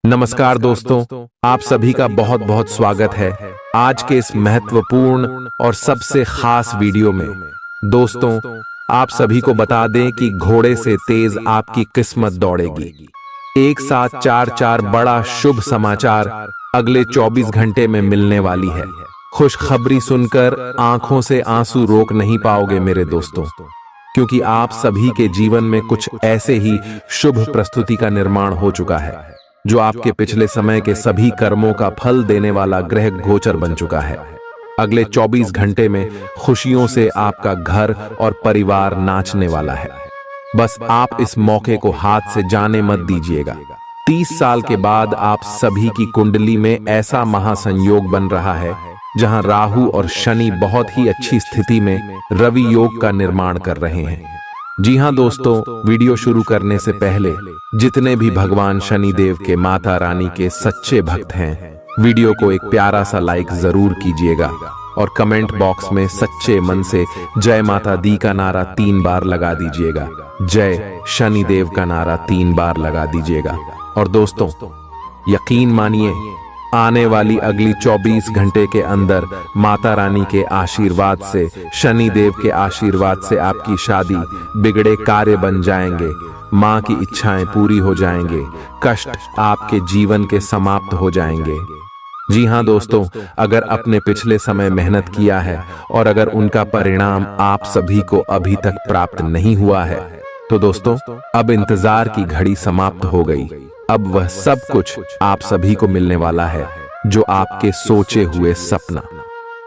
नमस्कार दोस्तों, आप सभी का बहुत बहुत स्वागत है आज के इस महत्वपूर्ण और सबसे खास वीडियो में। दोस्तों, आप सभी को बता दें कि घोड़े से तेज आपकी किस्मत दौड़ेगी। एक साथ चार बड़ा शुभ समाचार अगले 24 घंटे में मिलने वाली है। खुशखबरी सुनकर आंखों से आंसू रोक नहीं पाओगे मेरे दोस्तों, क्योंकि आप सभी के जीवन में कुछ ऐसे ही शुभ प्रस्तुति का निर्माण हो चुका है जो आपके पिछले समय के सभी कर्मों का फल देने वाला ग्रह गोचर बन चुका है। अगले 24 घंटे में खुशियों से आपका घर और परिवार नाचने वाला है। बस आप इस मौके को हाथ से जाने मत दीजिएगा। 30 साल के बाद आप सभी की कुंडली में ऐसा महासंयोग बन रहा है जहां राहु और शनि बहुत ही अच्छी स्थिति में रवि योग का निर्माण कर रहे हैं। जी हां दोस्तों, वीडियो शुरू करने से पहले जितने भी भगवान शनि देव के माता रानी के सच्चे भक्त हैं, वीडियो को एक प्यारा सा लाइक जरूर कीजिएगा और कमेंट बॉक्स में सच्चे मन से जय माता दी का नारा 3 बार लगा दीजिएगा। जय शनि देव का नारा 3 बार लगा दीजिएगा। और दोस्तों, यकीन मानिए, आने वाली अगली 24 घंटे के अंदर माता रानी के आशीर्वाद से, शनि देव के आशीर्वाद से आपकी शादी, बिगड़े कार्य बन जाएंगे, मां की इच्छाएं पूरी हो जाएंगे, कष्ट आपके जीवन के समाप्त हो जाएंगे। जी हां दोस्तों, अगर अपने पिछले समय मेहनत किया है और अगर उनका परिणाम आप सभी को अभी तक प्राप्त नहीं हुआ है, तो दोस्तों अब इंतजार की घड़ी समाप्त हो गई। अब वह सब कुछ आप सभी को मिलने वाला है जो आपके सोचे हुए सपना।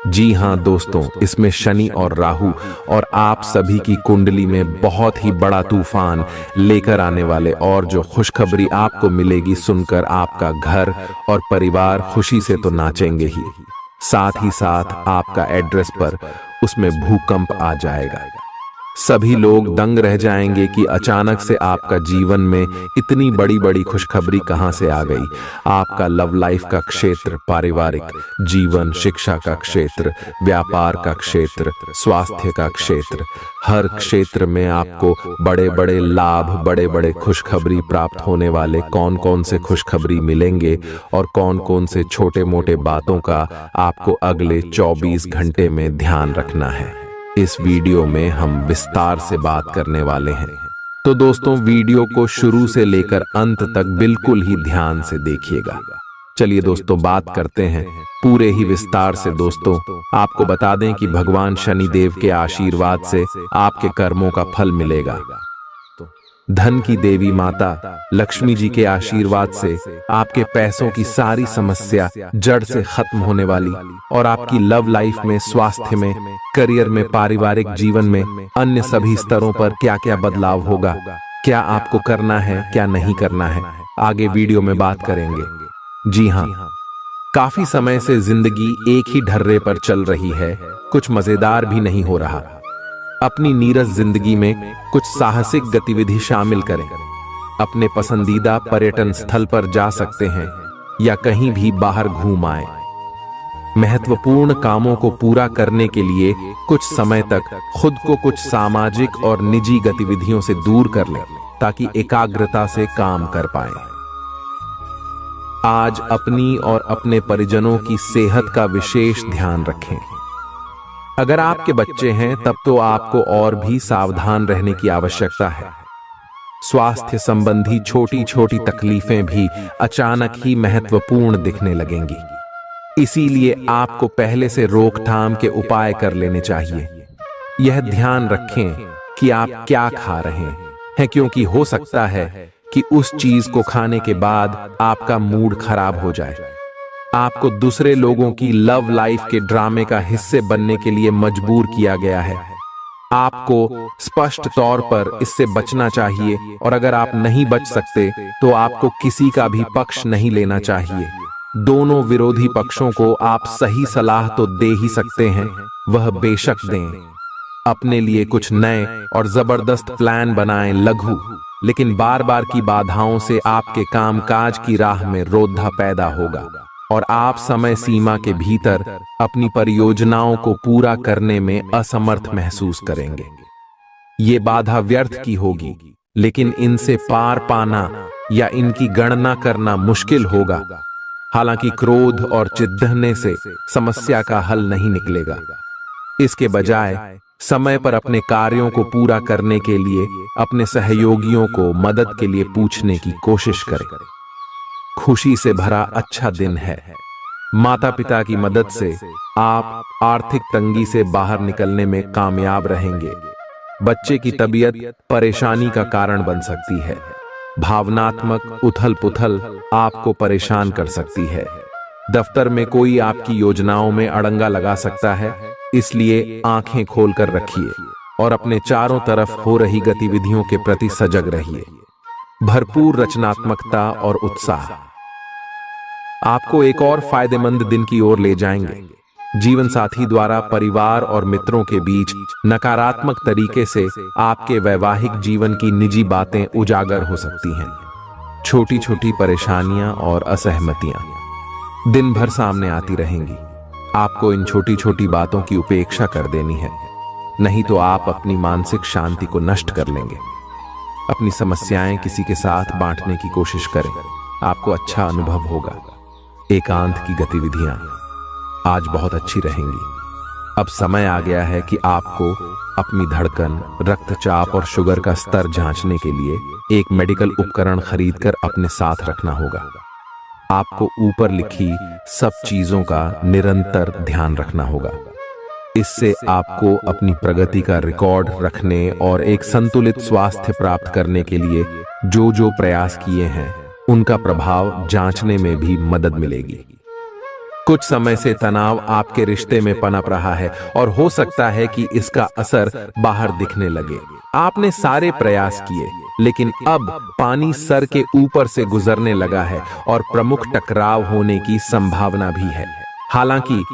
जी हां दोस्तों, इसमें शनि और राहु और आप सभी की कुंडली में बहुत ही बड़ा तूफान लेकर आने वाले, और जो खुशखबरी आपको मिलेगी सुनकर आपका घर और परिवार खुशी से तो नाचेंगे ही, साथ ही साथ आपका एड्रेस पर उसमें भूकंप आ जाएगा। सभी लोग दंग रह जाएंगे कि अचानक से आपका जीवन में इतनी बड़ी बड़ी खुशखबरी कहां से आ गई। आपका लव लाइफ का क्षेत्र, पारिवारिक जीवन, शिक्षा का क्षेत्र, व्यापार का क्षेत्र, स्वास्थ्य का क्षेत्र, हर क्षेत्र में आपको बड़े बड़े लाभ, बड़े बड़े खुशखबरी प्राप्त होने वाले। कौन कौन से खुशखबरी मिलेंगे और कौन कौन से छोटे मोटे बातों का आपको अगले 24 घंटे में ध्यान रखना है, इस वीडियो में हम विस्तार से बात करने वाले हैं। तो दोस्तों, वीडियो को शुरू से लेकर अंत तक बिल्कुल ही ध्यान से देखिएगा। चलिए दोस्तों, बात करते हैं पूरे ही विस्तार से। दोस्तों, आपको बता दें कि भगवान शनि देव के आशीर्वाद से आपके कर्मों का फल मिलेगा। धन की देवी माता लक्ष्मी जी के आशीर्वाद से आपके पैसों की सारी समस्या जड़ से खत्म होने वाली, और आपकी लव लाइफ में, स्वास्थ्य में, करियर में, पारिवारिक जीवन में, अन्य सभी स्तरों पर क्या क्या बदलाव होगा, क्या आपको करना है, क्या नहीं करना है, आगे वीडियो में बात करेंगे। जी हाँ, काफी समय से जिंदगी एक ही ढर्रे पर चल रही है, कुछ मजेदार भी नहीं हो रहा। अपनी नीरस जिंदगी में कुछ साहसिक गतिविधि शामिल करें। अपने पसंदीदा पर्यटन स्थल पर जा सकते हैं या कहीं भी बाहर घूम आए। महत्वपूर्ण कामों को पूरा करने के लिए कुछ समय तक खुद को कुछ सामाजिक और निजी गतिविधियों से दूर कर लें ताकि एकाग्रता से काम कर पाएं। आज अपनी और अपने परिजनों की सेहत का विशेष ध्यान रखें। अगर आपके बच्चे हैं तब तो आपको और भी सावधान रहने की आवश्यकता है। स्वास्थ्य संबंधी छोटी छोटी तकलीफें भी अचानक ही महत्वपूर्ण दिखने लगेंगी, इसीलिए आपको पहले से रोकथाम के उपाय कर लेने चाहिए। यह ध्यान रखें कि आप क्या खा रहे हैं, क्योंकि हो सकता है कि उस चीज को खाने के बाद आपका मूड खराब हो जाए। आपको दूसरे लोगों की लव लाइफ के ड्रामे का हिस्से बनने के लिए मजबूर किया गया है। आपको स्पष्ट तौर पर इससे बचना चाहिए, और अगर आप नहीं बच सकते तो आपको किसी का भी पक्ष नहीं लेना चाहिए। दोनों विरोधी पक्षों को आप सही सलाह तो दे ही सकते हैं, वह बेशक दें। अपने लिए कुछ नए और जबरदस्त प्लान बनाएं, लघु लेकिन बार बार की बाधाओं से आपके कामकाज की राह में रोधा पैदा होगा, और आप समय सीमा के भीतर अपनी परियोजनाओं को पूरा करने में असमर्थ महसूस करेंगे। ये बाधा व्यर्थ की होगी, लेकिन इनसे पार पाना या इनकी गणना करना मुश्किल होगा। हालांकि क्रोध और चिढ़ने से समस्या का हल नहीं निकलेगा। इसके बजाय समय पर अपने कार्यों को पूरा करने के लिए अपने सहयोगियों को मदद के लिए पूछने की कोशिश करें। खुशी से भरा अच्छा दिन है। माता पिता की मदद से आप आर्थिक तंगी से बाहर निकलने में कामयाब रहेंगे। बच्चे की तबीयत परेशानी का कारण बन सकती है। भावनात्मक उथल पुथल आपको परेशान कर सकती है। दफ्तर में कोई आपकी योजनाओं में अड़ंगा लगा सकता है, इसलिए आंखें खोलकर रखिए और अपने चारों तरफ हो रही गतिविधियों के प्रति सजग रहिए। भरपूर रचनात्मकता और उत्साह आपको एक और फायदेमंद दिन की ओर ले जाएंगे। जीवन साथी द्वारा परिवार और मित्रों के बीच नकारात्मक तरीके से आपके वैवाहिक जीवन की निजी बातें उजागर हो सकती हैं। छोटी छोटी परेशानियां और असहमतियां दिन भर सामने आती रहेंगी। आपको इन छोटी छोटी बातों की उपेक्षा कर देनी है, नहीं तो आप अपनी मानसिक शांति को नष्ट कर लेंगे। अपनी समस्याएं किसी के साथ बांटने की कोशिश करें, आपको अच्छा अनुभव होगा। एकांत की गतिविधियां आज बहुत अच्छी रहेंगी। अब समय आ गया है कि आपको अपनी धड़कन, रक्तचाप और शुगर का स्तर जांचने के लिए एक मेडिकल उपकरण खरीदकर अपने साथ रखना होगा। आपको ऊपर लिखी सब चीजों का निरंतर ध्यान रखना होगा। इससे आपको अपनी प्रगति का रिकॉर्ड रखने और एक संतुलित स्वास्थ्य प्राप्त करने के लिए जो जो प्रयास किए हैं उनका प्रभाव जांचने में भी मदद मिलेगी। कुछ समय से तनाव आपके रिश्ते में पनप रहा है और हो सकता है कि इसका असर बाहर दिखने लगे। आपने सारे प्रयास किए, लेकिन अब पानी सर के ऊपर से गुजरने लगा है और प्रमुख टकराव होने की संभावना भी है। हालांकि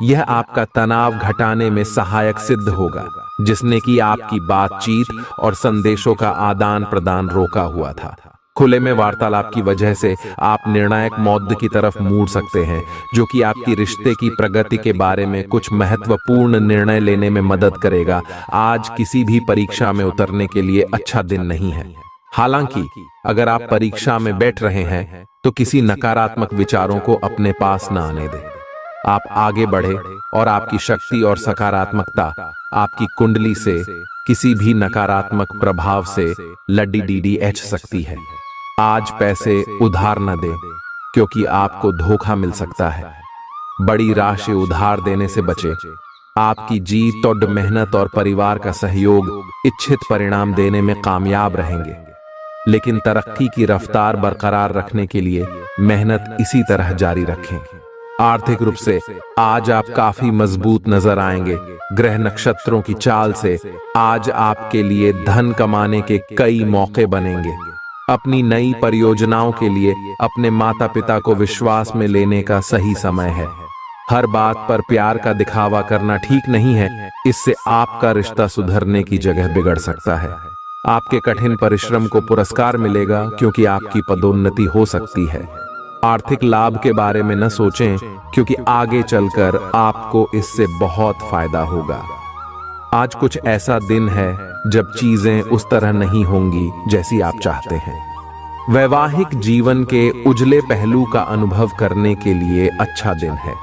यह आपका तनाव घटाने में सहायक सिद्ध होगा, जिसने कि आपकी बातचीत और संदेशों का आदान प्रदान रोका हुआ था। खुले में वार्तालाप की वजह से आप निर्णायक मौद्द की तरफ मुड़ सकते हैं, जो कि आपकी रिश्ते की प्रगति के बारे में कुछ महत्वपूर्ण निर्णय लेने में मदद करेगा। आज किसी भी परीक्षा में उतरने के लिए अच्छा दिन नहीं है। हालांकि अगर आप परीक्षा में बैठ रहे हैं तो किसी नकारात्मक विचारों को अपने पास न आने दें। आप आगे बढ़े और आपकी शक्ति और सकारात्मकता आपकी कुंडली से किसी भी नकारात्मक प्रभाव से लड़ी सकती है। आज पैसे उधार न दें, क्योंकि आपको धोखा मिल सकता है। बड़ी राशि उधार देने से बचें। आपकी जीत और मेहनत और परिवार का सहयोग इच्छित परिणाम देने में कामयाब रहेंगे, लेकिन तरक्की की रफ्तार बरकरार रखने के लिए मेहनत इसी तरह जारी रखें। आर्थिक रूप से आज आप काफी मजबूत नजर आएंगे। ग्रह नक्षत्रों की चाल से आज आपके लिए धन कमाने के कई मौके बनेंगे। अपनी नई परियोजनाओं के लिए अपने माता पिता को विश्वास में लेने का सही समय है। हर बात पर प्यार का दिखावा करना ठीक नहीं है, इससे आपका रिश्ता सुधरने की जगह बिगड़ सकता है। आपके कठिन परिश्रम को पुरस्कार मिलेगा, क्योंकि आपकी पदोन्नति हो सकती है। आर्थिक लाभ के बारे में न सोचें, क्योंकि आगे चलकर आपको इससे बहुत फायदा होगा। आज कुछ ऐसा दिन है जब चीजें उस तरह नहीं होंगी जैसी आप चाहते हैं। वैवाहिक जीवन के उजले पहलू का अनुभव करने के लिए अच्छा दिन है।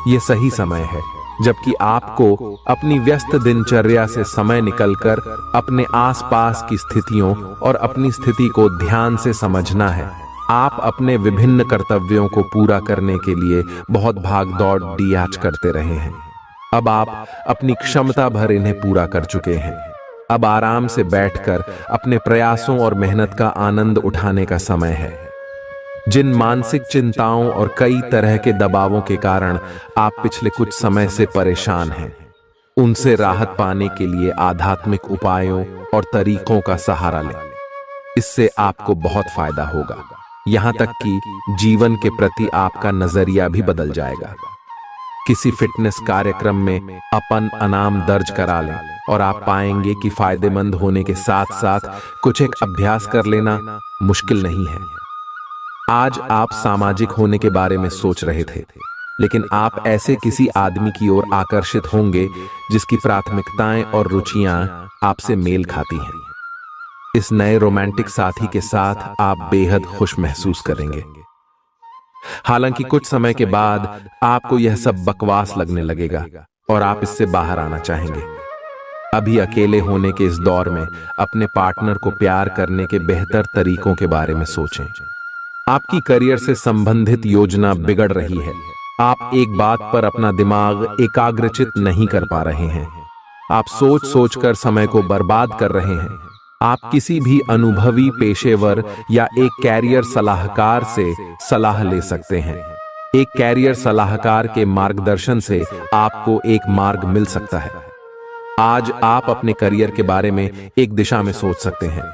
यह सही समय है जबकि आपको अपनी व्यस्त दिनचर्या से समय निकलकर अपने आसपास की स्थितियों और अपनी स्थिति को ध्यान से समझना है। आप अपने विभिन्न कर्तव्यों को पूरा करने के लिए बहुत भाग दौड़ आज करते रहे हैं। अब आप अपनी क्षमता भर इन्हें पूरा कर चुके हैं। अब आराम से बैठकर अपने प्रयासों और मेहनत का आनंद उठाने का समय है। जिन मानसिक चिंताओं और कई तरह के दबावों के कारण आप पिछले कुछ समय से परेशान हैं, उनसे राहत पाने के लिए आध्यात्मिक उपायों और तरीकों का सहारा लें। इससे आपको बहुत फायदा होगा। यहां तक कि जीवन के प्रति आपका नजरिया भी बदल जाएगा। किसी फिटनेस कार्यक्रम में अपन इनाम दर्ज करा लें और आप पाएंगे कि फायदेमंद होने के साथ साथ कुछ एक अभ्यास कर लेना मुश्किल नहीं है। आज आप सामाजिक होने के बारे में सोच रहे थे, लेकिन आप ऐसे किसी आदमी की ओर आकर्षित होंगे जिसकी प्राथमिकताएं और रुचियां आपसे मेल खाती हैं। इस नए रोमांटिक साथी के साथ आप बेहद खुश महसूस करेंगे। हालांकि कुछ समय के बाद आपको यह सब बकवास लगने लगेगा और आप इससे बाहर आना चाहेंगे। अभी अकेले होने के इस दौर में अपने पार्टनर को प्यार करने के बेहतर तरीकों के बारे में सोचें। आपकी करियर से संबंधित योजना बिगड़ रही है। आप एक बात पर अपना दिमाग एकाग्रचित नहीं कर पा रहे हैं। आप सोच सोचकर समय को बर्बाद कर रहे हैं। आप किसी भी अनुभवी पेशेवर या एक कैरियर सलाहकार से सलाह ले सकते हैं। एक कैरियर सलाहकार के मार्गदर्शन से आपको एक मार्ग मिल सकता है। आज आप अपने करियर के बारे में एक दिशा में सोच सकते हैं।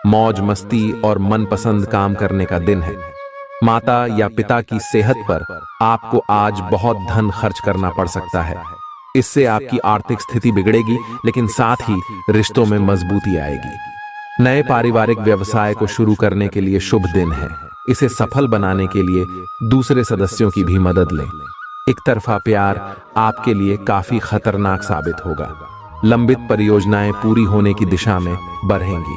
मौज मस्ती और मनपसंद काम करने का दिन है। माता या पिता की सेहत पर आपको आज बहुत धन खर्च करना पड़ सकता है। इससे आपकी आर्थिक स्थिति बिगड़ेगी, लेकिन साथ ही रिश्तों में मजबूती आएगी। नए पारिवारिक व्यवसाय को शुरू करने के लिए शुभ दिन है। इसे सफल बनाने के लिए दूसरे सदस्यों की भी मदद लें। एक तरफा प्यार आपके लिए काफी खतरनाक साबित होगा। लंबित परियोजनाएं पूरी होने की दिशा में बढ़ेंगी।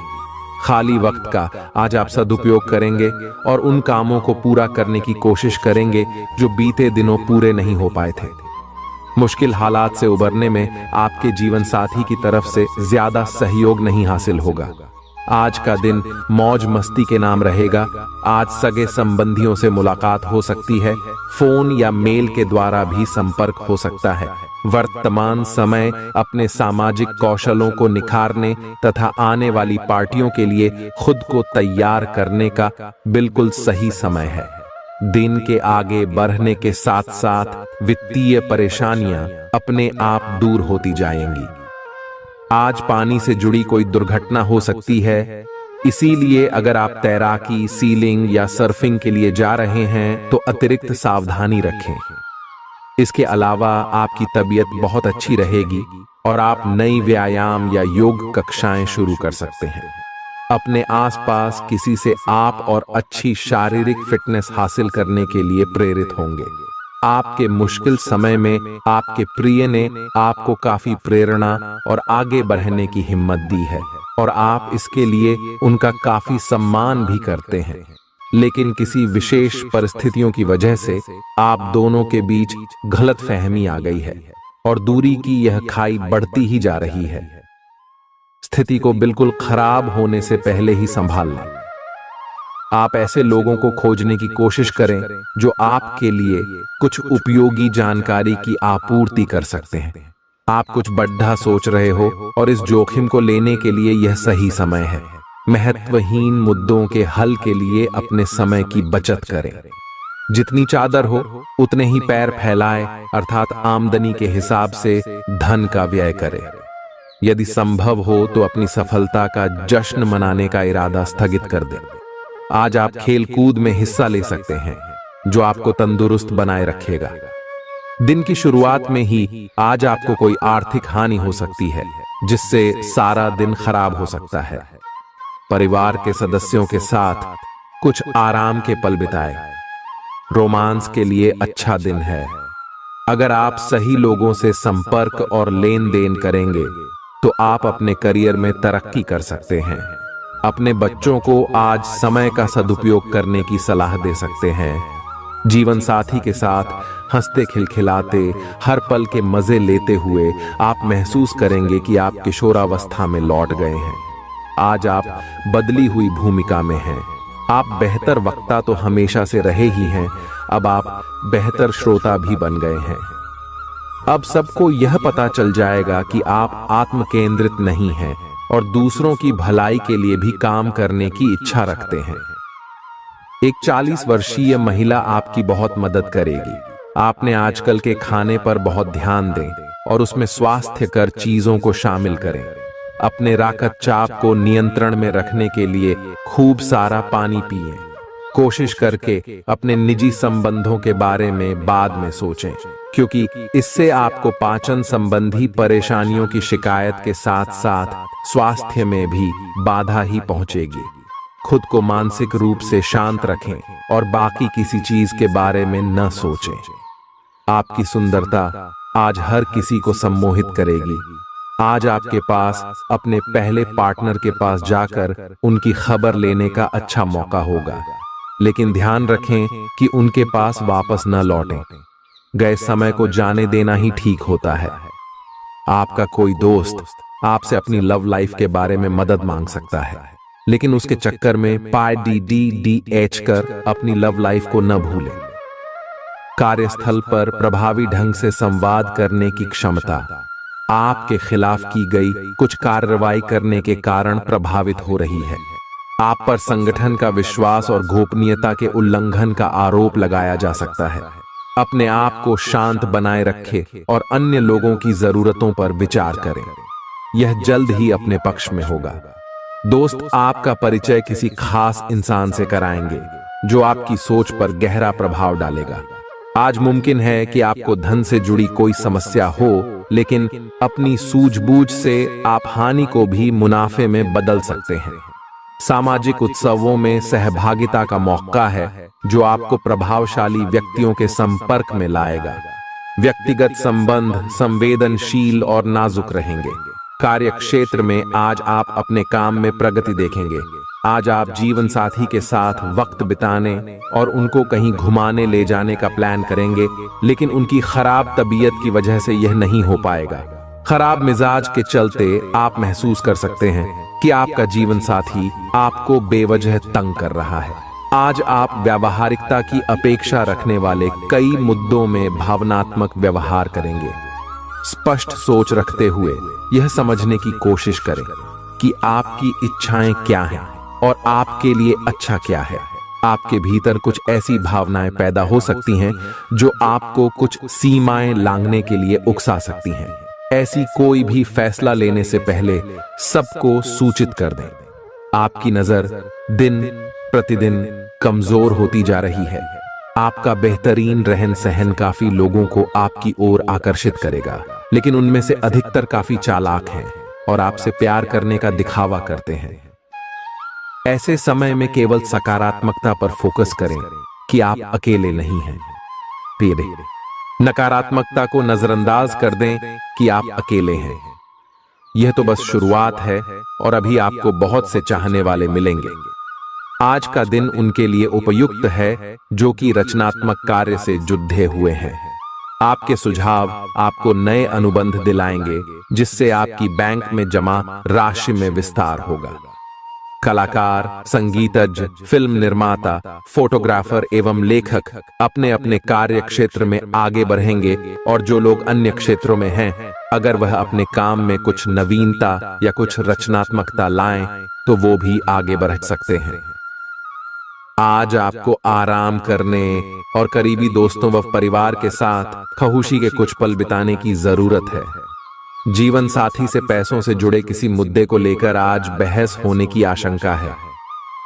खाली वक्त का आज आप सदुपयोग करेंगे और उन कामों को पूरा करने की कोशिश करेंगे जो बीते दिनों पूरे नहीं हो पाए थे। मुश्किल हालात से उबरने में आपके जीवन साथी की तरफ से ज्यादा सहयोग नहीं हासिल होगा। आज का दिन मौज मस्ती के नाम रहेगा। आज सगे संबंधियों से मुलाकात हो सकती है। फोन या मेल के द्वारा भी संपर्क हो सकता है। वर्तमान समय अपने सामाजिक कौशलों को निखारने तथा आने वाली पार्टियों के लिए खुद को तैयार करने का बिल्कुल सही समय है। दिन के आगे बढ़ने के साथ साथ वित्तीय परेशानियां अपने आप दूर होती जाएंगी। आज पानी से जुड़ी कोई दुर्घटना हो सकती है, इसीलिए अगर आप तैराकी, सीलिंग या सर्फिंग के लिए जा रहे हैं तो अतिरिक्त सावधानी रखें। इसके अलावा आपकी तबीयत बहुत अच्छी रहेगी और आप नई व्यायाम या योग कक्षाएं शुरू कर सकते हैं। अपने आसपास किसी से आप और अच्छी शारीरिक फिटनेस हासिल करने के लिए प्रेरित होंगे। आपके मुश्किल समय में आपके प्रिय ने आपको काफी प्रेरणा और आगे बढ़ने की हिम्मत दी है और आप इसके लिए उनका काफी सम्मान भी करते हैं। लेकिन किसी विशेष परिस्थितियों की वजह से आप दोनों के बीच गलतफहमी आ गई है और दूरी की यह खाई बढ़ती ही जा रही है। स्थिति को बिल्कुल खराब होने से पहले ही संभाल लें। आप ऐसे लोगों को खोजने की कोशिश करें जो आपके लिए कुछ उपयोगी जानकारी की आपूर्ति कर सकते हैं। आप कुछ बड़ा सोच रहे हो और इस जोखिम को लेने के लिए यह सही समय है। महत्वहीन मुद्दों के हल के लिए अपने समय की बचत करें। जितनी चादर हो उतने ही पैर फैलाएं, अर्थात आमदनी के हिसाब से धन का व्यय करें। यदि संभव हो तो अपनी सफलता का जश्न मनाने का इरादा स्थगित कर दें। आज आप खेल कूद में हिस्सा ले सकते हैं जो आपको तंदुरुस्त बनाए रखेगा। दिन की शुरुआत में ही आज आपको कोई आर्थिक हानि हो सकती है जिससे सारा दिन खराब हो सकता है। परिवार के सदस्यों के साथ कुछ आराम के पल बिताएं। रोमांस के लिए अच्छा दिन है। अगर आप सही लोगों से संपर्क और लेन देन करेंगे तो आप अपने करियर में तरक्की कर सकते हैं। अपने बच्चों को आज समय का सदुपयोग करने की सलाह दे सकते हैं। जीवन साथी के साथ हंसते खिलखिलाते हर पल के मजे लेते हुए आप महसूस करेंगे कि आप किशोरावस्था में लौट गए हैं। आज आप बदली हुई भूमिका में हैं। आप बेहतर वक्ता तो हमेशा से रहे ही हैं, अब आप बेहतर श्रोता भी बन गए हैं। अब सबको यह पता चल जाएगा कि आप आत्म केंद्रित नहीं हैं और दूसरों की भलाई के लिए भी काम करने की इच्छा रखते हैं। एक 40 वर्षीय महिला आपकी बहुत मदद करेगी। आपने आजकल के खाने पर बहुत ध्यान दें और उसमें स्वास्थ्यकर चीजों को शामिल करें। अपने रक्तचाप को नियंत्रण में रखने के लिए खूब सारा पानी पिएं। कोशिश करके अपने निजी संबंधों के बारे में बाद में सोचें, क्योंकि इससे आपको पाचन संबंधी परेशानियों की शिकायत के साथ साथ स्वास्थ्य में भी बाधा ही पहुंचेगी। खुद को मानसिक रूप से शांत रखें और बाकी किसी चीज के बारे में न सोचें। आपकी सुंदरता आज हर किसी को सम्मोहित करेगी। आज आपके पास अपने पहले पार्टनर के पास जाकर उनकी खबर लेने का अच्छा मौका होगा, लेकिन ध्यान रखें कि उनके पास वापस न लौटें। गए समय को जाने देना ही ठीक होता है। आपका कोई दोस्त आपसे अपनी लव लाइफ के बारे में मदद मांग सकता है, लेकिन उसके चक्कर में PDDDH कर अपनी लव लाइफ को न भूलें। कार्यस्थल पर प्रभावी ढंग से संवाद करने की क्षमता आपके खिलाफ की गई कुछ कार्रवाई करने के कारण प्रभावित हो रही है। आप पर संगठन का विश्वास और गोपनीयता के उल्लंघन का आरोप लगाया जा सकता है। अपने आप को शांत बनाए रखें और अन्य लोगों की जरूरतों पर विचार करें। यह जल्द ही अपने पक्ष में होगा। दोस्त आपका परिचय किसी खास इंसान से कराएंगे जो आपकी सोच पर गहरा प्रभाव डालेगा। आज मुमकिन है कि आपको धन से जुड़ी कोई समस्या हो, लेकिन अपनी सूझबूझ से आप हानि को भी मुनाफे में बदल सकते हैं। सामाजिक उत्सवों में सहभागिता का मौका है जो आपको प्रभावशाली व्यक्तियों के संपर्क में लाएगा। व्यक्तिगत संबंध संवेदनशील और नाजुक रहेंगे। कार्य क्षेत्र में आज आप अपने काम में प्रगति देखेंगे। आज आप जीवन साथी के साथ वक्त बिताने और उनको कहीं घुमाने ले जाने का प्लान करेंगे, लेकिन उनकी खराब तबीयत की वजह से यह नहीं हो पाएगा। खराब मिजाज के चलते आप महसूस कर सकते हैं कि आपका जीवन साथी आपको बेवजह तंग कर रहा है। आज आप व्यावहारिकता की अपेक्षा रखने वाले कई मुद्दों में भावनात्मक व्यवहार करेंगे। स्पष्ट सोच रखते हुए यह समझने की कोशिश करें कि आपकी इच्छाएं क्या हैं और आपके लिए अच्छा क्या है। आपके भीतर कुछ ऐसी भावनाएं पैदा हो सकती हैं जो आपको कुछ सीमाएं लांघने के लिए उकसा सकती हैं। ऐसी कोई भी फैसला लेने से पहले सबको सूचित कर दें। आपकी नजर दिन प्रतिदिन कमजोर होती जा रही है। आपका बेहतरीन रहन सहन काफी लोगों को आपकी ओर आकर्षित करेगा, लेकिन उनमें से अधिकतर काफी चालाक हैं और आपसे प्यार करने का दिखावा करते हैं। ऐसे समय में केवल सकारात्मकता पर फोकस करें कि आप अकेले नहीं हैं। नकारात्मकता को नजरअंदाज कर दें कि आप अकेले हैं। यह तो बस शुरुआत है और अभी आपको बहुत से चाहने वाले मिलेंगे। आज का दिन उनके लिए उपयुक्त है जो कि रचनात्मक कार्य से जुड़े हुए हैं। आपके सुझाव आपको नए अनुबंध दिलाएंगे, जिससे आपकी बैंक में जमा राशि में विस्तार होगा। कलाकार, संगीतज्ञ, फिल्म निर्माता, फोटोग्राफर एवं लेखक अपने अपने कार्य क्षेत्र में आगे बढ़ेंगे, और जो लोग अन्य क्षेत्रों में हैं, अगर वह अपने काम में कुछ नवीनता या कुछ रचनात्मकता लाएं, तो वो भी आगे बढ़ सकते हैं। आज आपको आराम करने और करीबी दोस्तों व परिवार के साथ खुशी के कुछ पल बिताने की जरूरत है। जीवन साथी से पैसों से जुड़े किसी मुद्दे को लेकर आज बहस होने की आशंका है।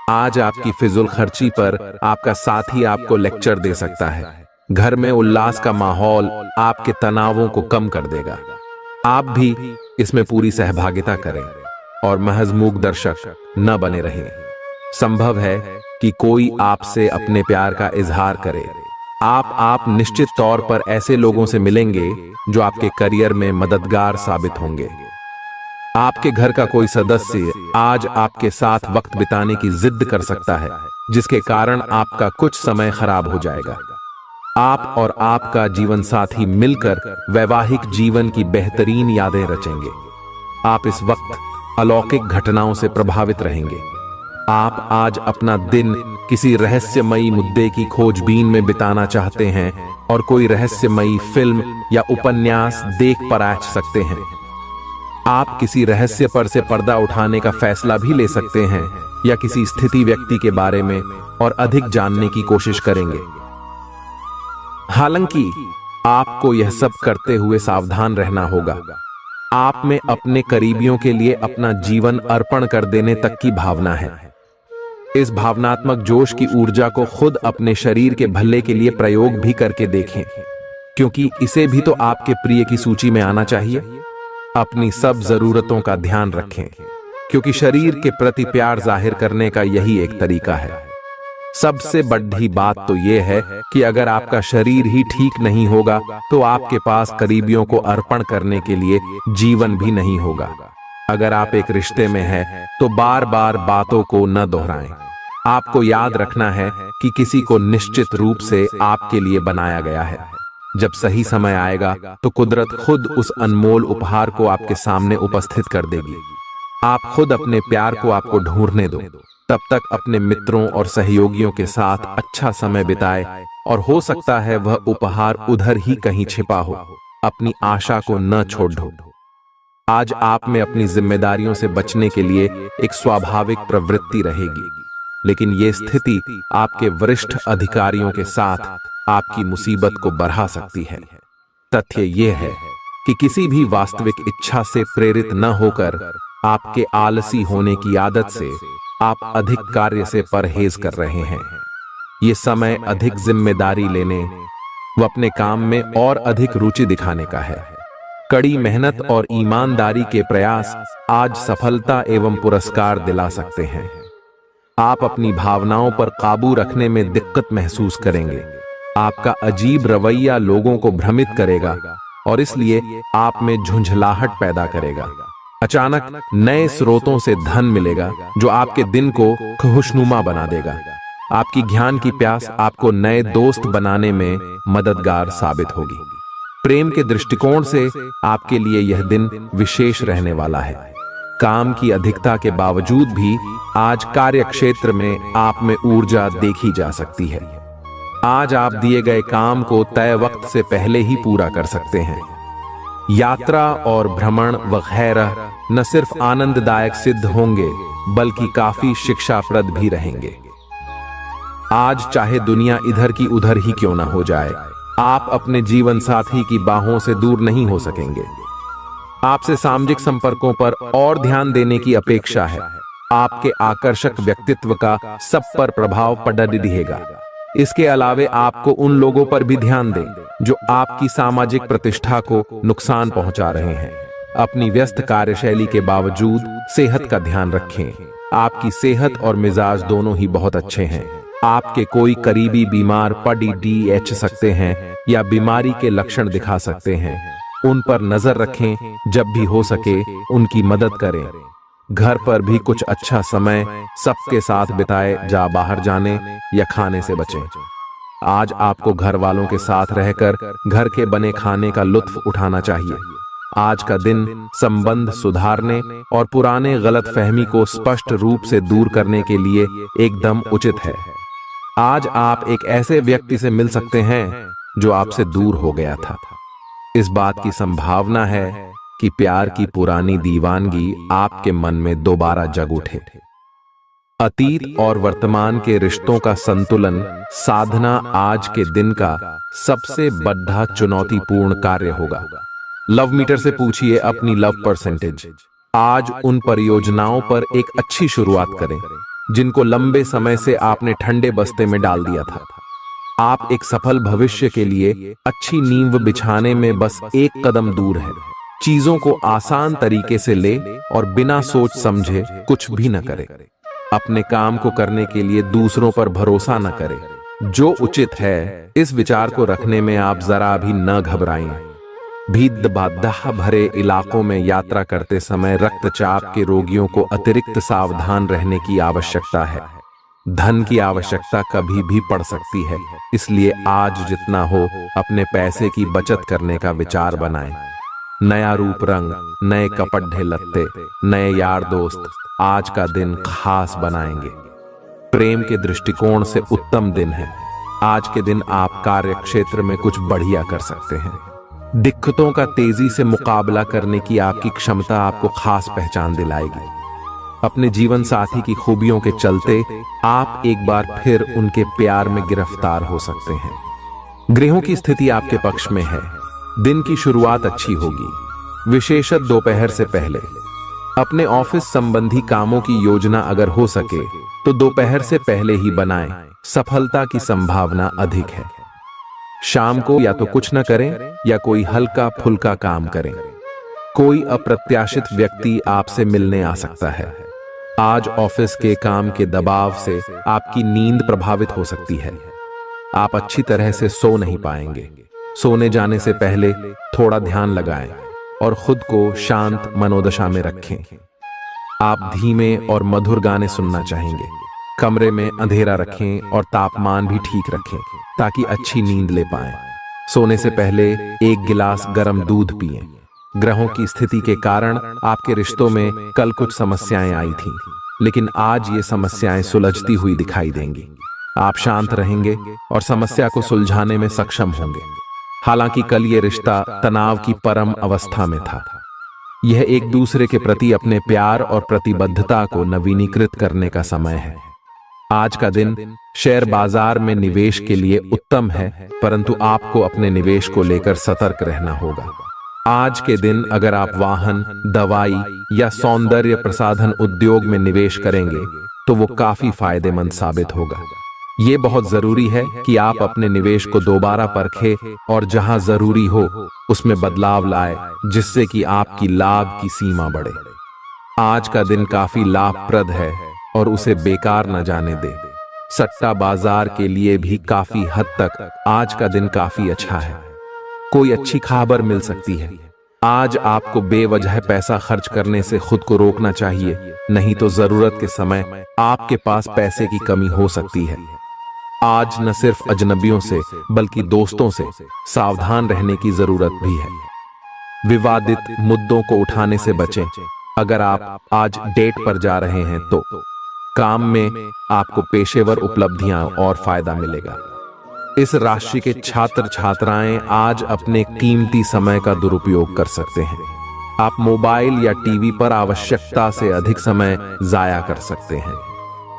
आज आपकी फिजूल खर्ची पर आपका साथी आपको लेक्चर दे सकता है। घर में उल्लास का माहौल आपके तनावों को कम कर देगा। आप भी इसमें पूरी सहभागिता करें और महज मूक दर्शक न बने रहें। संभव है कि कोई आपसे अपने प्यार का इजहार करे। आप निश्चित तौर पर ऐसे लोगों से मिलेंगे जो आपके करियर में मददगार साबित होंगे। आपके घर का कोई सदस्य आज आपके साथ वक्त बिताने की जिद कर सकता है, जिसके कारण आपका कुछ समय खराब हो जाएगा। आप और आपका जीवन साथी मिलकर वैवाहिक जीवन की बेहतरीन यादें रचेंगे। आप इस वक्त अलौकिक घटनाओं से प्रभावित रहेंगे। आप आज अपना दिन किसी रहस्यमयी मुद्दे की खोजबीन में बिताना चाहते हैं और कोई रहस्यमयी फिल्म या उपन्यास देख पर आ सकते हैं। आप किसी रहस्य पर से पर्दा उठाने का फैसला भी ले सकते हैं या किसी स्थिति व्यक्ति के बारे में और अधिक जानने की कोशिश करेंगे। हालांकि आपको यह सब करते हुए सावधान रहना होगा। आप में अपने करीबियों के लिए अपना जीवन अर्पण कर देने तक की भावना है। इस भावनात्मक जोश की ऊर्जा को खुद अपने शरीर के भले के लिए प्रयोग भी करके देखें, क्योंकि इसे भी तो आपके प्रिय की सूची में आना चाहिए। अपनी सब जरूरतों का ध्यान रखें, क्योंकि शरीर के प्रति प्यार जाहिर करने का यही एक तरीका है। सबसे बड़ी बात तो यह है कि अगर आपका शरीर ही ठीक नहीं होगा तो आपके पास करीबियों को अर्पण करने के लिए जीवन भी नहीं होगा। अगर आप एक रिश्ते में हैं तो बार बार बातों को न दोहराएं। आपको याद रखना है कि किसी को निश्चित रूप से आपके लिए बनाया गया है। जब सही समय आएगा तो कुदरत खुद उस अनमोल उपहार को आपके सामने उपस्थित कर देगी। आप खुद अपने प्यार को आपको ढूंढने दो। तब तक अपने मित्रों और सहयोगियों के साथ अच्छा समय बिताए और हो सकता है वह उपहार उधर ही कहीं छिपा हो। अपनी आशा को न छोड़ दो। आज आप में अपनी जिम्मेदारियों से बचने के लिए एक स्वाभाविक प्रवृत्ति रहेगी, लेकिन ये स्थिति आपके वरिष्ठ अधिकारियों के साथ आपकी मुसीबत को बढ़ा सकती है। तथ्य यह है कि किसी भी वास्तविक इच्छा से प्रेरित न होकर आपके आलसी होने की आदत से आप अधिक कार्य से परहेज कर रहे हैं। ये समय अधिक जिम्मेदारी लेने व अपने काम में और अधिक रुचि दिखाने का है। कड़ी मेहनत और ईमानदारी के प्रयास आज सफलता एवं पुरस्कार दिला सकते हैं। आप अपनी भावनाओं पर काबू रखने में दिक्कत महसूस करेंगे। आपका अजीब रवैया लोगों को भ्रमित करेगा और इसलिए आप में झुंझलाहट पैदा करेगा। अचानक नए स्रोतों से धन मिलेगा जो आपके दिन को खुशनुमा बना देगा। आपकी ज्ञान की प्यास आपको नए दोस्त बनाने में मददगार साबित होगी। प्रेम के दृष्टिकोण से आपके लिए यह दिन विशेष रहने वाला है। काम की अधिकता के बावजूद भी आज कार्य क्षेत्र में आप में ऊर्जा देखी जा सकती है। आज आप दिए गए काम को तय वक्त से पहले ही पूरा कर सकते हैं। यात्रा और भ्रमण वगैरह न सिर्फ आनंददायक सिद्ध होंगे बल्कि काफी शिक्षाप्रद भी रहेंगे। आज चाहे दुनिया इधर की उधर ही क्यों ना हो जाए, आप अपने जीवन साथी की बाहों से दूर नहीं हो सकेंगे। आपसे सामाजिक संपर्कों पर और ध्यान देने की अपेक्षा है। आपके आकर्षक व्यक्तित्व का सब पर प्रभाव पड़ रहेगा। इसके अलावे आपको उन लोगों पर भी ध्यान दें जो आपकी सामाजिक प्रतिष्ठा को नुकसान पहुंचा रहे हैं। अपनी व्यस्त कार्यशैली के बावजूद सेहत का ध्यान रखें। आपकी सेहत और मिजाज दोनों ही बहुत अच्छे हैं। आपके कोई करीबी बीमार पड़ सकते हैं या बीमारी के लक्षण दिखा सकते हैं। उन पर नजर रखें। जब भी हो सके उनकी मदद करें। घर पर भी कुछ अच्छा समय सबके साथ बिताए। जा बाहर जाने या खाने से बचें। आज आपको घर वालों के साथ रहकर घर के बने खाने का लुत्फ उठाना चाहिए। आज का दिन संबंध सुधारने और पुराने गलतफहमी को स्पष्ट रूप से दूर करने के लिए एकदम उचित है। आज आप एक ऐसे व्यक्ति से मिल सकते हैं जो आपसे दूर हो गया था। इस बात की संभावना है कि प्यार की पुरानी दीवानगी आपके मन में दोबारा जग उठे। अतीत और वर्तमान के रिश्तों का संतुलन साधना आज के दिन का सबसे बड़ा चुनौतीपूर्ण कार्य होगा। लव मीटर से पूछिए अपनी लव परसेंटेज। आज उन परियोजनाओं पर एक अच्छी शुरुआत करें जिनको लंबे समय से आपने ठंडे बस्ते में डाल दिया था। आप एक सफल भविष्य के लिए अच्छी नींव बिछाने में बस एक कदम दूर है। चीजों को आसान तरीके से ले और बिना सोच समझे कुछ भी न करें। अपने काम को करने के लिए दूसरों पर भरोसा न करें। जो उचित है इस विचार को रखने में आप जरा भी न घबराएं। भीड़ भाड़ भरे इलाकों में यात्रा करते समय रक्तचाप के रोगियों को अतिरिक्त सावधान रहने की आवश्यकता है। धन की आवश्यकता कभी भी पड़ सकती है, इसलिए आज जितना हो अपने पैसे की बचत करने का विचार बनाएं। नया रूप रंग, नए कपड़े लत्ते, नए यार दोस्त आज का दिन खास बनाएंगे। प्रेम के दृष्टिकोण से उत्तम दिन है। आज के दिन आप कार्य क्षेत्र में कुछ बढ़िया कर सकते हैं। दिक्कतों का तेजी से मुकाबला करने की आपकी क्षमता आपको खास पहचान दिलाएगी। अपने जीवन साथी की खूबियों के चलते आप एक बार फिर उनके प्यार में गिरफ्तार हो सकते हैं। ग्रहों की स्थिति आपके पक्ष में है। दिन की शुरुआत अच्छी होगी, विशेषत दोपहर से पहले। अपने ऑफिस संबंधी कामों की योजना अगर हो सके तो दोपहर से पहले ही बनाएं। सफलता की संभावना अधिक है। शाम को या तो कुछ न करें या कोई हल्का फुल्का काम करें। कोई अप्रत्याशित व्यक्ति आपसे मिलने आ सकता है। आज ऑफिस के काम के दबाव से आपकी नींद प्रभावित हो सकती है। आप अच्छी तरह से सो नहीं पाएंगे। सोने जाने से पहले थोड़ा ध्यान लगाएं और खुद को शांत मनोदशा में रखें। आप धीमे और मधुर गाने सुनना चाहेंगे। कमरे में अंधेरा रखें और तापमान भी ठीक रखें ताकि अच्छी नींद ले पाएं। सोने से पहले 1 गिलास गर्म दूध पिएं। ग्रहों की स्थिति के कारण आपके रिश्तों में कल कुछ समस्याएं आई थीं, लेकिन आज ये समस्याएं सुलझती हुई दिखाई देंगी। आप शांत रहेंगे और समस्या को सुलझाने में सक्षम होंगे। हालांकि कल ये रिश्ता तनाव की परम अवस्था में था। यह एक दूसरे के प्रति अपने प्यार और प्रतिबद्धता को नवीनीकृत करने का समय है। आज का दिन शेयर बाजार में निवेश के लिए उत्तम है, परंतु आपको अपने निवेश को लेकर सतर्क रहना होगा। आज के दिन अगर आप वाहन, दवाई या सौंदर्य प्रसाधन उद्योग में निवेश करेंगे तो वो काफी फायदेमंद साबित होगा। ये बहुत जरूरी है कि आप अपने निवेश को दोबारा परखें और जहां जरूरी हो उसमें बदलाव लाए, जिससे कि आपकी लाभ की सीमा बढ़े। आज का दिन काफी लाभप्रद है और उसे बेकार न जाने दे। सट्टा बाजार के लिए भी काफी हद तक आज का दिन काफी अच्छा है। कोई अच्छी खबर मिल सकती है। आज आपको बेवजह पैसा खर्च करने से खुद को रोकना चाहिए, नहीं तो जरूरत के समय आपके पास पैसे की कमी हो सकती है। आज न सिर्फ अजनबियों से बल्कि दोस्तों से सावधान रहने की जरूरत भी है। विवादित मुद्दों को उठाने से बचें। अगर आप आज डेट पर जा रहे हैं तो काम में आपको पेशेवर उपलब्धियां और फायदा मिलेगा। इस राशि के छात्र छात्राएं आज अपने कीमती समय का दुरुपयोग कर सकते हैं। आप मोबाइल या टीवी पर आवश्यकता से अधिक समय जाया कर सकते हैं।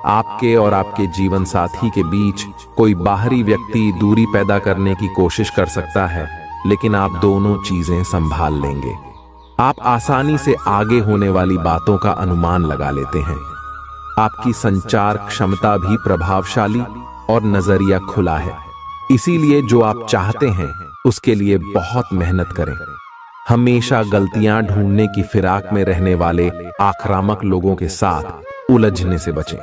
आपके और आपके जीवन साथी के बीच कोई बाहरी व्यक्ति दूरी पैदा करने की कोशिश कर सकता है, लेकिन आप दोनों चीजें संभाल लेंगे। आप आसानी से आगे होने वाली बातों का अनुमान लगा लेते हैं। आपकी संचार क्षमता भी प्रभावशाली और नजरिया खुला है। इसीलिए जो आप चाहते हैं उसके लिए बहुत मेहनत करें। हमेशा गलतियां ढूंढने की फिराक में रहने वाले आक्रामक लोगों के साथ उलझने से बचें।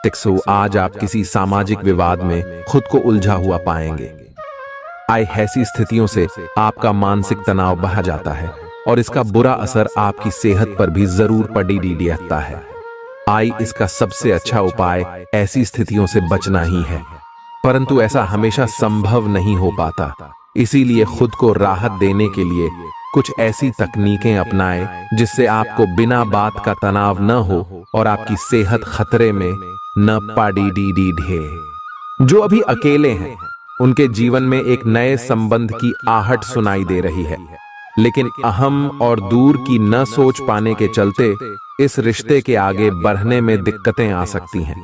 टिक्सो, आज आप किसी सामाजिक विवाद में खुद को उलझा हुआ पाएंगे। ऐसी स्थितियों से आपका मानसिक तनाव बढ़ जाता है और इसका बुरा असर आपकी सेहत पर भी जरूर पड़ता है। इसका सबसे अच्छा उपाय ऐसी स्थितियों से बचना ही है, परंतु ऐसा हमेशा संभव नहीं हो पाता। इसीलिए खुद को राहत देने के लिए कुछ ऐसी तकनीकें अपनाएं जिससे आपको बिना बात का तनाव न हो और आपकी सेहत खतरे में न पड़े। जो अभी अकेले हैं उनके जीवन में एक नए संबंध की आहट सुनाई दे रही है, लेकिन अहम और दूर की न सोच पाने के चलते इस रिश्ते के आगे बढ़ने में दिक्कतें आ सकती हैं।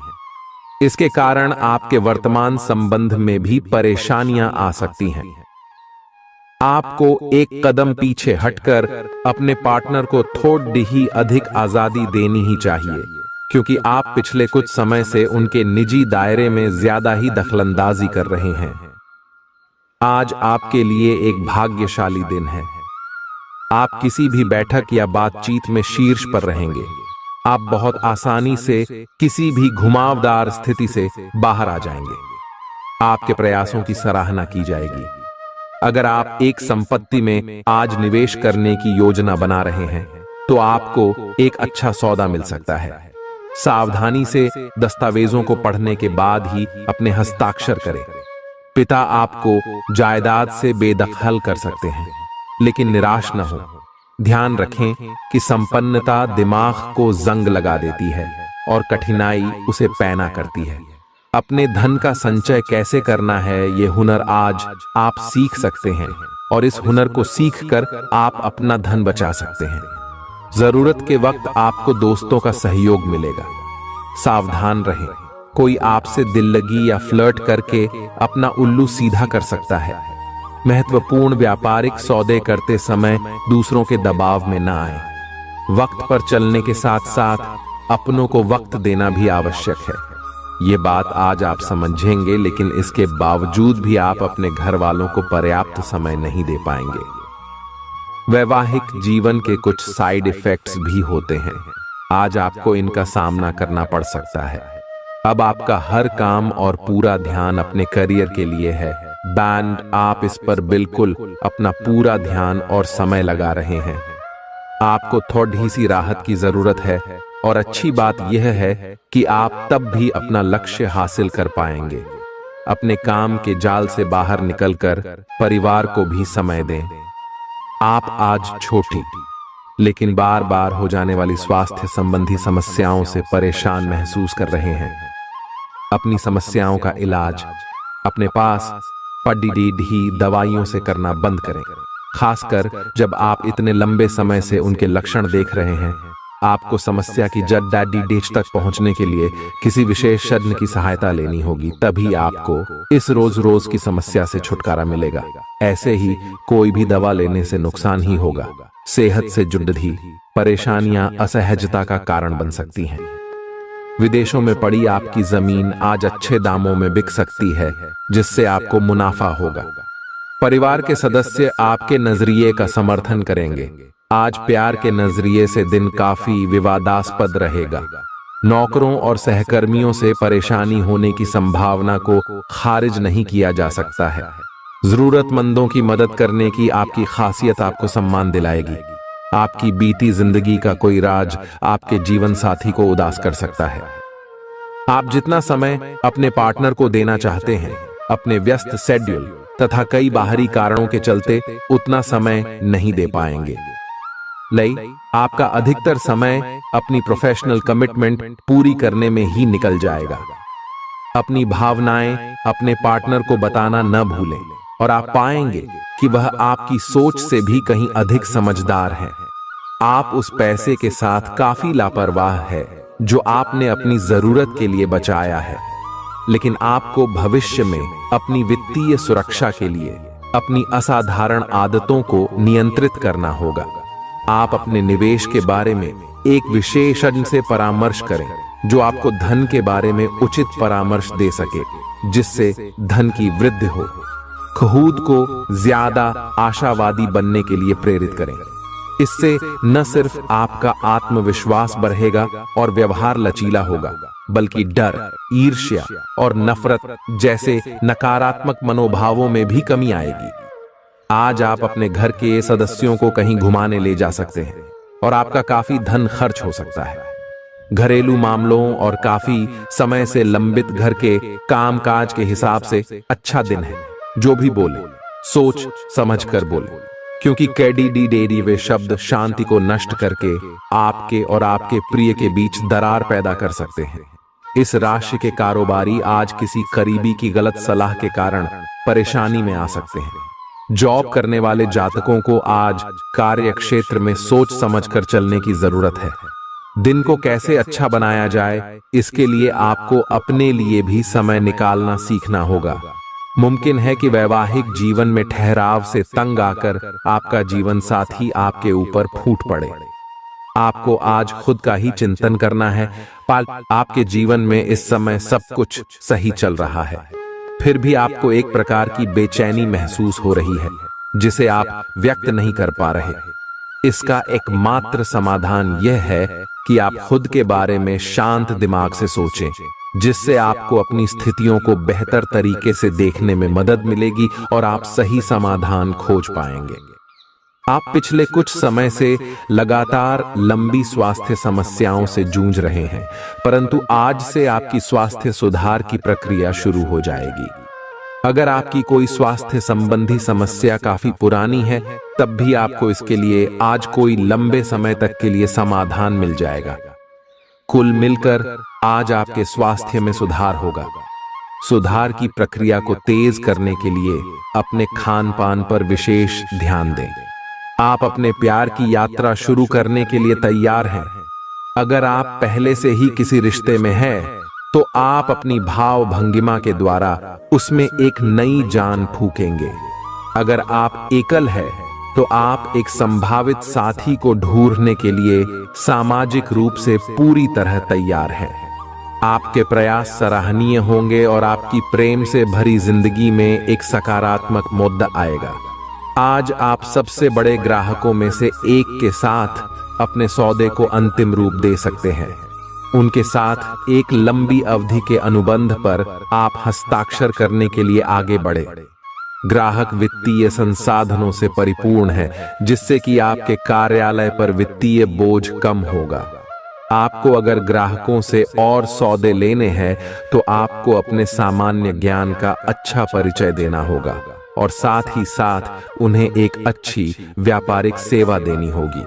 इसके कारण आपके वर्तमान संबंध में भी परेशानियां आ सकती हैं। आपको एक कदम पीछे हटकर अपने पार्टनर को थोड़ी ही अधिक आजादी देनी ही चाहिए, क्योंकि आप पिछले कुछ समय से उनके निजी दायरे में ज्यादा ही दखलंदाजी कर रहे हैं। आज आपके लिए एक भाग्यशाली दिन है। आप किसी भी बैठक या बातचीत में शीर्ष पर रहेंगे। आप बहुत आसानी से किसी भी घुमावदार स्थिति से बाहर आ जाएंगे। आपके प्रयासों की सराहना की जाएगी। अगर आप एक संपत्ति में आज निवेश करने की योजना बना रहे हैं तो आपको एक अच्छा सौदा मिल सकता है। सावधानी से दस्तावेजों को पढ़ने के बाद ही अपने हस्ताक्षर करें। पिता आपको जायदाद से बेदखल कर सकते हैं, लेकिन निराश न हो। ध्यान रखें कि संपन्नता दिमाग को जंग लगा देती है और कठिनाई उसे पैना करती है। अपने धन का संचय कैसे करना है ये हुनर आज आप सीख सकते हैं और इस हुनर को सीखकर आप अपना धन बचा सकते हैं। जरूरत के वक्त आपको दोस्तों का सहयोग मिलेगा। सावधान रहें, कोई आपसे दिल लगी या फ्लर्ट करके अपना उल्लू सीधा कर सकता है। महत्वपूर्ण व्यापारिक सौदे करते समय दूसरों के दबाव में न आए। वक्त पर चलने के साथ साथ अपनों को वक्त देना भी आवश्यक है। ये बात आज आप समझेंगे, लेकिन इसके बावजूद भी आप अपने घर वालों को पर्याप्त समय नहीं दे पाएंगे। वैवाहिक जीवन के कुछ साइड इफेक्ट्स भी होते हैं। आज आपको इनका सामना करना पड़ सकता है। अब आपका हर काम और पूरा ध्यान अपने करियर के लिए है। बैंड, आप इस पर बिल्कुल अपना पूरा ध्यान और समय लगा रहे हैं। आपको थोड़ी सी राहत की जरूरत है और अच्छी बात यह है कि आप तब भी अपना लक्ष्य हासिल कर पाएंगे। अपने काम के जाल से बाहर निकलकर परिवार को भी समय दें। आप आज छोटी लेकिन बार बार हो जाने वाली स्वास्थ्य संबंधी समस्याओं से परेशान महसूस कर रहे हैं। अपनी समस्याओं का इलाज अपने पास पड़ी ही दवाइयों से करना बंद करें, खासकर जब आप इतने लंबे समय से उनके लक्षण देख रहे हैं। आपको समस्या की जड़ डैडी तक पहुंचने के लिए किसी विशेषज्ञ की सहायता लेनी होगी, तभी आपको इस रोज रोज की समस्या से छुटकारा मिलेगा। ऐसे ही कोई भी दवा लेने से नुकसान ही होगा। सेहत से जुड़ी परेशानियां असहजता का कारण बन सकती हैं। विदेशों में पड़ी आपकी जमीन आज अच्छे दामों में बिक सकती है, जिससे आपको मुनाफा होगा। परिवार के सदस्य आपके नजरिए का समर्थन करेंगे। आज प्यार के नजरिए से दिन काफी विवादास्पद रहेगा। नौकरों और सहकर्मियों से परेशानी होने की संभावना को खारिज नहीं किया जा सकता है। जरूरतमंदों की मदद करने की आपकी खासियत आपको सम्मान दिलाएगी। आपकी बीती जिंदगी का कोई राज आपके जीवन साथी को उदास कर सकता है। आप जितना समय अपने पार्टनर को देना चाहते हैं, अपने व्यस्त शेड्यूल तथा कई बाहरी कारणों के चलते उतना समय नहीं दे पाएंगे। आपका अधिकतर समय अपनी प्रोफेशनल कमिटमेंट पूरी करने में ही निकल जाएगा। अपनी भावनाएं अपने पार्टनर को बताना न भूलें और आप पाएंगे कि वह आपकी सोच से भी कहीं अधिक समझदार है। आप उस पैसे के साथ काफी लापरवाह है जो आपने अपनी जरूरत के लिए बचाया है, लेकिन आपको भविष्य में अपनी वित्तीय सुरक्षा के लिए अपनी असाधारण आदतों को नियंत्रित करना होगा। आप अपने निवेश के बारे में एक विशेषज्ञ से परामर्श करें जो आपको धन के बारे में उचित परामर्श दे सके, जिससे धन की वृद्धि हो। खुद को ज्यादा आशावादी बनने के लिए प्रेरित करें। इससे न सिर्फ आपका आत्मविश्वास बढ़ेगा और व्यवहार लचीला होगा, बल्कि डर, ईर्ष्या और नफरत जैसे नकारात्मक मनोभावों में भी कमी आएगी। आज आप अपने घर के सदस्यों को कहीं घुमाने ले जा सकते हैं और आपका काफी धन खर्च हो सकता है। घरेलू मामलों और काफी समय से लंबित घर के कामकाज के हिसाब से अच्छा दिन है। जो भी बोले सोच समझ कर बोले, क्योंकि कैडी वे शब्द शांति को नष्ट करके आपके और आपके प्रिय के बीच दरार पैदा कर सकते हैं। इस राशि के कारोबारी आज किसी करीबी की गलत सलाह के कारण परेशानी में आ सकते हैं। जॉब करने वाले जातकों को आज कार्य क्षेत्र में सोच समझकर चलने की जरूरत है। दिन को कैसे अच्छा बनाया जाए, इसके लिए आपको अपने लिए भी समय निकालना सीखना होगा। मुमकिन है कि वैवाहिक जीवन में ठहराव से तंग आकर आपका जीवन साथी आपके ऊपर फूट पड़े। आपको आज खुद का ही चिंतन करना है। आपके जीवन में इस समय सब कुछ सही चल रहा है, फिर भी आपको एक प्रकार की बेचैनी महसूस हो रही है जिसे आप व्यक्त नहीं कर पा रहे। इसका एकमात्र समाधान यह है कि आप खुद के बारे में शांत दिमाग से सोचें, जिससे आपको अपनी स्थितियों को बेहतर तरीके से देखने में मदद मिलेगी और आप सही समाधान खोज पाएंगे। आप पिछले कुछ समय से लगातार लंबी स्वास्थ्य समस्याओं से जूझ रहे हैं, परंतु आज से आपकी स्वास्थ्य सुधार की प्रक्रिया शुरू हो जाएगी। अगर आपकी कोई स्वास्थ्य संबंधी समस्या काफी पुरानी है, तब भी आपको इसके लिए आज कोई लंबे समय तक के लिए समाधान मिल जाएगा। कुल मिलकर आज आपके स्वास्थ्य में सुधार होगा। सुधार की प्रक्रिया को तेज करने के लिए अपने खान पान पर विशेष ध्यान दें। आप अपने प्यार की यात्रा शुरू करने के लिए तैयार हैं। अगर आप पहले से ही किसी रिश्ते में हैं, तो आप अपनी भाव भंगिमा के द्वारा उसमें एक नई जान फूकेंगे। अगर आप एकल हैं, तो आप एक संभावित साथी को ढूंढने के लिए सामाजिक रूप से पूरी तरह तैयार हैं। आपके प्रयास सराहनीय होंगे और आपकी प्रेम से भरी जिंदगी में एक सकारात्मक मुद्दा आएगा। आज आप सबसे बड़े ग्राहकों में से एक के साथ अपने सौदे को अंतिम रूप दे सकते हैं। उनके साथ एक लंबी अवधि के अनुबंध पर आप हस्ताक्षर करने के लिए आगे बढ़े। ग्राहक वित्तीय संसाधनों से परिपूर्ण है, जिससे कि आपके कार्यालय पर वित्तीय बोझ कम होगा। आपको अगर ग्राहकों से और सौदे लेने हैं तो आपको अपने सामान्य ज्ञान का अच्छा परिचय देना होगा और साथ ही साथ उन्हें एक अच्छी व्यापारिक सेवा देनी होगी।